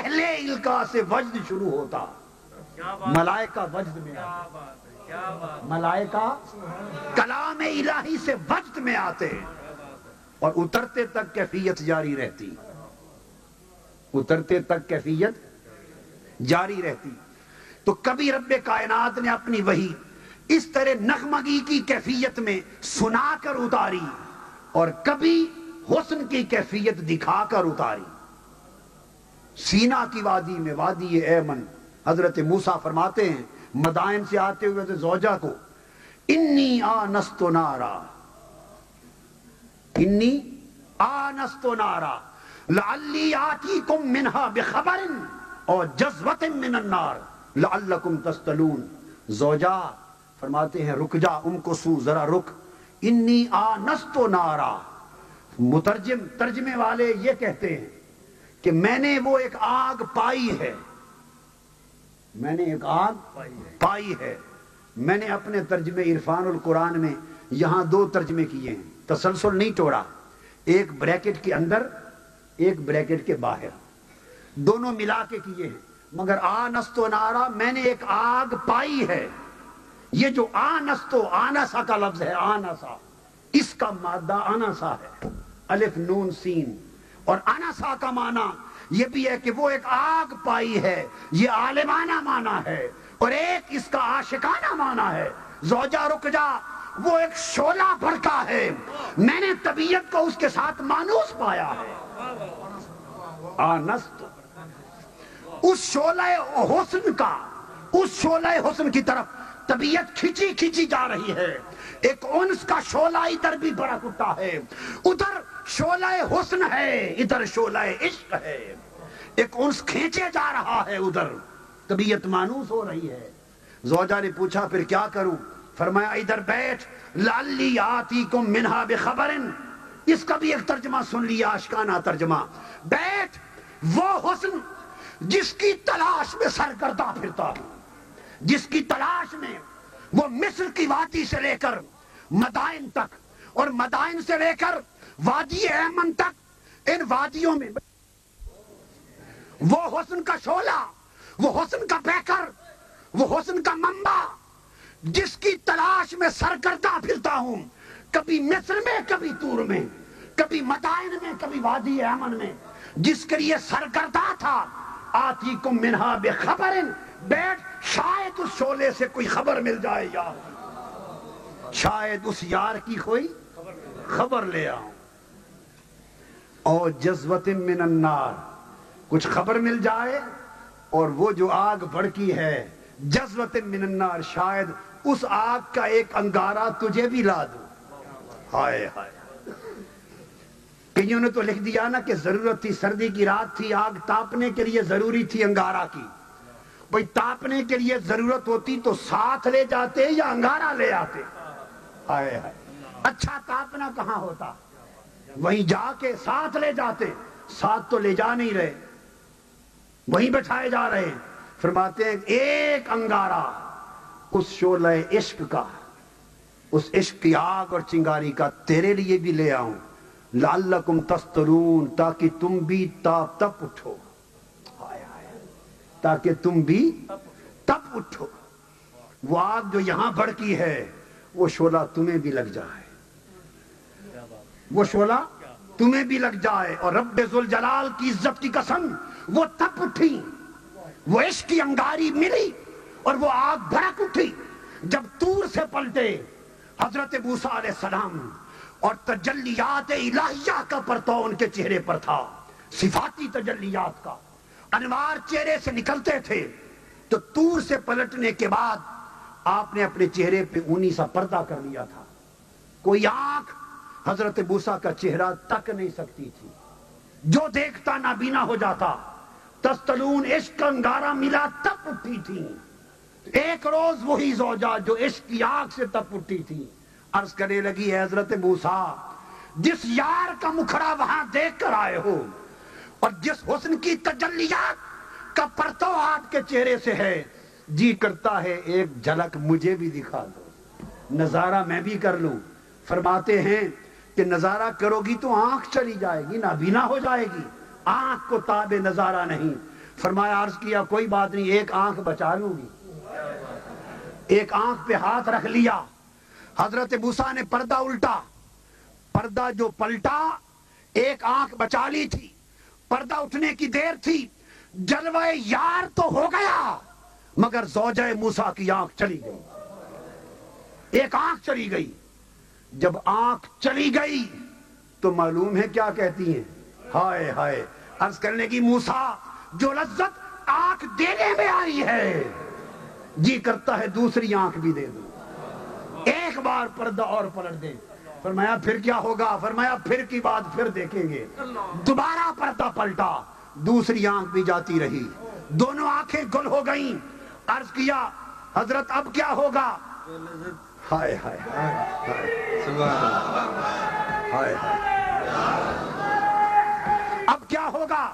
پہلے القاء سے وجد شروع ہوتا، ملائکہ وجد میں آتے، ملائکہ کلام الہی سے وجد میں آتے اور اترتے تک کیفیت جاری رہتی، اترتے تک کیفیت جاری رہتی۔ تو کبھی رب کائنات نے اپنی وحی اس طرح نغمگی کی کیفیت میں سنا کر اتاری اور کبھی حسن کی کیفیت دکھا کر اتاری۔ سینا کی وادی میں، وادی ایمن، حضرت موسیٰ فرماتے ہیں مدائن سے آتے ہوئے تھے زوجہ کو، انی آنست نارا، انی آنست نارا لعلی آتیکم منہا بخبر اور جذوۃ من النار لعلکم تصطلون۔ زوجہ فرماتے ہیں رک جا، ام کو سو ذرا رک، انی آنست نارا۔ مترجم ترجمے والے یہ کہتے ہیں کہ میں نے وہ ایک آگ پائی ہے، میں نے ایک آگ پائی ہے۔ میں نے اپنے ترجمے عرفان القرآن میں یہاں دو ترجمے کیے ہیں، تسلسل نہیں توڑا، ایک بریکٹ کے اندر ایک بریکٹ کے باہر، دونوں ملا کے کیے ہیں، مگر آنست و نارا میں نے ایک آگ پائی ہے۔ یہ جو آنست و آنسا کا لفظ ہے، آنسا اس کا مادہ آنسا ہے، الف نون سین، اور آنسا کا معنی یہ بھی ہے کہ وہ ایک آگ پائی ہے، یہ عالمانہ معنی ہے، اور ایک اس کا عاشقانہ معنی ہے۔ زوجہ رک جا، وہ ایک شعلہ بھڑکا ہے، میں نے طبیعت کو اس کے ساتھ مانوس پایا ہے۔ آنست، اس شعلہ حسن کا، اس شعلہ حسن کی طرف طبیعت کھچی کھچی جا رہی ہے۔ ایک انس کا شعلہ ادھر بھی بڑک اٹھا ہے، ادھر شعلہ حسن ہے، ادھر شعلہ عشق ہے، ایک انس کھینچے جا رہا ہے، ادھر طبیعت مانوس ہو رہی ہے۔ زوجہ نے پوچھا پھر کیا کروں؟ فرمایا ادھر بیٹھ، لعلی آتیکم منہا بخبر، اس کا بھی ایک ترجمہ سن لیا، عاشقانہ ترجمہ، بیٹھ، وہ حسن جس کی تلاش میں سرگرداں پھرتا ہوں، جس کی تلاش میں وہ مصر کی وادی سے لے کر مدائن تک اور مدائن سے لے کر وادی ایمن تک، ان وادیوں میں وہ حسن کا شعلہ، وہ حسن کا بیکر، وہ حسن کا منبع جس کی تلاش میں سرگرداں پھرتا ہوں، کبھی مصر میں، کبھی طور میں، کبھی مدائن میں، کبھی وادی ایمن میں، جس کے لیے سرگرداں تھا۔ آتیکم منہا بخبر، بیٹھ، شاید اس شعلے سے کوئی خبر مل جائے یار، شاید اس یار کی کوئی خبر لے آؤں۔ اور جذوۃ من النار، کچھ خبر مل جائے، اور وہ جو آگ بھڑکی ہے جذوۃ من النار، شاید اس آگ کا ایک انگارہ تجھے بھی لا دوں۔ ہائے ہائے، کئیوں نے تو لکھ دیا نا کہ ضرورت تھی، سردی کی رات تھی، آگ تاپنے کے لیے ضروری تھی انگارہ کی۔ بھئی تاپنے کے لیے ضرورت ہوتی تو ساتھ لے جاتے یا انگارہ لے آتے؟ ہائے ہائے، اچھا تاپنا کہاں ہوتا؟ وہیں جا کے ساتھ لے جاتے، ساتھ تو لے جا نہیں رہے، وہیں بٹھائے جا رہے ہیں۔ فرماتے ہیں ایک انگارہ اس شعلہ عشق کا، اس عشق کی آگ اور چنگاری کا تیرے لیے بھی لے آؤں، لعلکم تسترون، تاکہ تم بھی تپ اٹھو، تاکہ تم بھی تپ اٹھو۔ وہ آگ جو یہاں بھڑکی ہے وہ شعلہ تمہیں بھی لگ جائے، وہ شعلہ تمہیں بھی لگ جائے۔ اور رب ذوالجلال کی عزت کی قسم، وہ تپ اٹھی، وہ عشق کی انگاری ملی اور وہ آگ بھڑک اٹھی۔ جب طور سے پلٹے حضرت موسیٰ علیہ السلام اور تجلیات الہیہ کا پرتو ان کے چہرے پر تھا، صفاتی تجلیات کا انوار چہرے سے نکلتے تھے، تو طور سے پلٹنے کے بعد آپ نے اپنے چہرے پہ اونی سا پردہ کر لیا تھا، کوئی آنکھ حضرت موسیٰ کا چہرہ تک نہیں سکتی تھی، جو دیکھتا نابینا ہو جاتا۔ تستلون، عشق کا انگارہ ملا، تپ اٹھی تھی۔ ایک روز وہی زوجہ جو عشق کی آگ سے تپ اٹھی تھی عرض کرنے لگی، ہے حضرت موسیٰ، جس یار کا مکھڑا وہاں دیکھ کر آئے ہو اور جس حسن کی تجلیات کا پرتو آپ کے چہرے سے ہے، جی کرتا ہے ایک جھلک مجھے بھی دکھا دو، نظارہ میں بھی کر لوں۔ فرماتے ہیں کہ نظارہ کرو گی تو آنکھ چلی جائے گی، نابینا ہو جائے گی، آنکھ کو تاب نظارہ نہیں۔ فرمایا عرض کیا کوئی بات نہیں، ایک آنکھ بچا لوں گی۔ ایک آنکھ پہ ہاتھ رکھ لیا، حضرت موسیٰ نے پردہ الٹا، پردہ جو پلٹا، ایک آنکھ بچا لی تھی، پردہ اٹھنے کی دیر تھی، جلوہ یار تو ہو گیا مگر زوجہ موسیٰ کی آنکھ چلی گئی، ایک آنکھ چلی گئی۔ جب آنکھ چلی گئی تو معلوم ہے کیا کہتی ہیں، ہائے ہائے، عرض کرنے کی موسیٰ جو لذت آنکھ دینے میں آئی ہے جی کرتا ہے دوسری آنکھ بھی دے دو، ایک بار پردہ اور پلٹ دے۔ فرمایا پھر کیا ہوگا؟ فرمایا پھر کی بات پھر دیکھیں گے۔ دوبارہ پردہ پلٹا، دوسری آنکھ بھی جاتی رہی، دونوں آنکھیں گل ہو گئیں۔ عرض کیا حضرت اب کیا ہوگا؟ ہائے ہائے ہائے ہائے ہائے، اب کیا ہوگا؟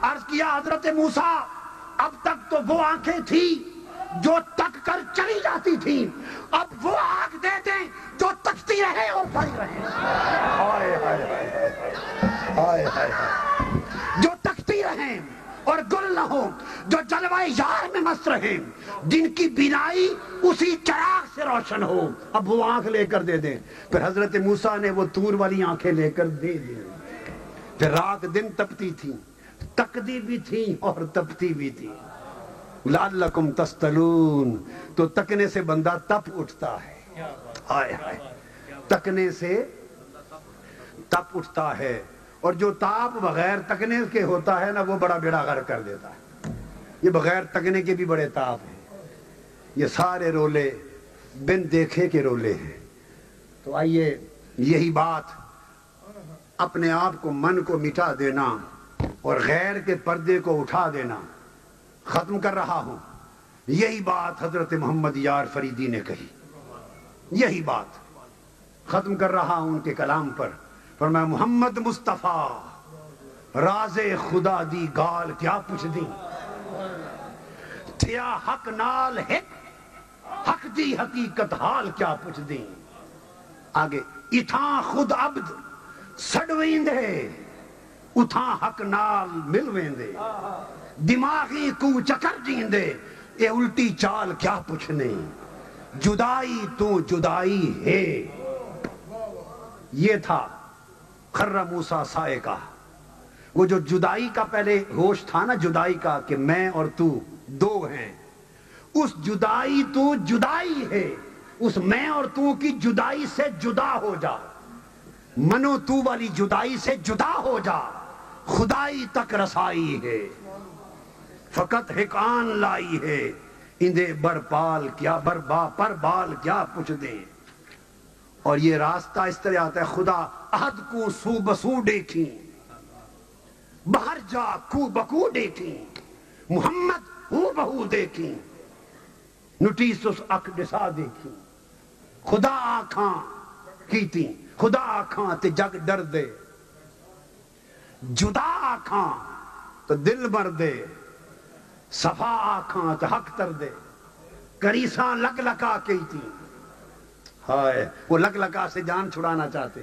عرض کیا حضرت موسیٰ اب تک تو وہ آنکھیں تھی جو تک کر چلی جاتی تھی، اب وہ آنکھ دے دیں جو تکتی رہے اور پڑی رہے۔ ہائے ہائے ہائے ہائے ہائے، جو تکتی رہیں اور گل نہ ہو، جو جلوہ یار میں مست رہیں، جن کی بینائی اسی چراغ سے روشن ہو، اب وہ آنکھ لے کر دے دیں۔ پھر حضرت موسیٰ نے وہ طور والی آنکھیں لے کر دے دیں۔ پھر رات دن تپتی تھی، تکتی بھی تھی اور تپتی بھی تھی۔ لعلکم تستلون، تو تکنے سے بندہ تپ اٹھتا ہے، ہائے ہائے، تکنے سے تپ اٹھتا ہے، اور جو تاپ بغیر تکنے کے ہوتا ہے نا وہ بڑا بیڑا غرق کر دیتا ہے۔ یہ بغیر تکنے کے بھی بڑے تاپ ہیں، یہ سارے رولے بن دیکھے کے رولے ہیں۔ تو آئیے یہی بات، اپنے آپ کو من کو مٹا دینا اور غیر کے پردے کو اٹھا دینا ختم کر رہا ہوں۔ یہی بات حضرت محمد یار فریدی نے کہی، یہی بات ختم کر رہا ہوں ان کے کلام پر۔ فرمایا محمد مصطفیٰ راز خدا دی گال کیا پوچھ دی، تھیا حق نال حق دی حقیقت حال کیا پوچھ دی۔ آگے اتھاں خود عبد سڑویندے اتھاں حق نال ملویندے، دماغی کو چکر جیندے اے الٹی چال کیا پوچھنے، جدائی تو جدائی ہے۔ یہ تھا خر موسیٰ سائے کا، وہ جو جدائی کا پہلے ہوش تھا نا، جدائی کا کہ میں اور تو دو ہیں، اس جدائی تو جدائی ہے، اس میں اور تو کی جدائی سے جدا ہو جا، منو تو والی جدائی سے جدا ہو جا، خدائی تک رسائی ہے، فقط حکان لائی ہے، اندے برپال کیا بربا پر بال کیا پوچھ دیں۔ اور یہ راستہ اس طرح آتا ہے، خدا عہد کو سو بسو دیکھی، باہر جا کو بکو دیکھی، محمد ہو بہو دیکھی، نٹیسس اک ڈسا دیکھی، خدا آنکھاں کیتی، خدا آنکھاں تے جگ ڈر دے، جدا آنکھاں تو دل مر دے، صفا آنکھاں تو حق تر دے، کریساں لگ لکا کیتی، ہائے وہ لگ لکا سے جان چھڑانا چاہتے،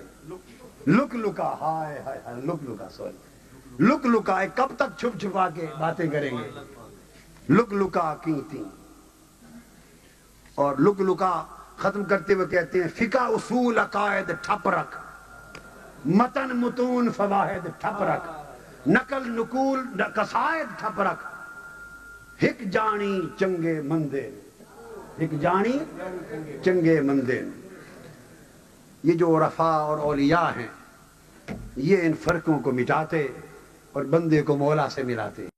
لک لکا، ہائے ہائے ہائے، لک لکا، سوری لک لکا، کب تک چھپ چھپا کے باتیں کریں گے، لک لکا کی تھی۔ اور لک لکا ختم کرتے ہوئے کہتے ہیں فقہ اصول عقائد ٹھپ رکھ، متن متون فواہد ٹھپ رکھ، نقل نقول قصائد ٹھپ رکھ، ہک جانی چنگے مندے، ہک جانی چنگے مندے۔ یہ جو عرفاء اور اولیاء ہیں یہ ان فرقوں کو مٹاتے اور بندے کو مولا سے ملاتے ہیں۔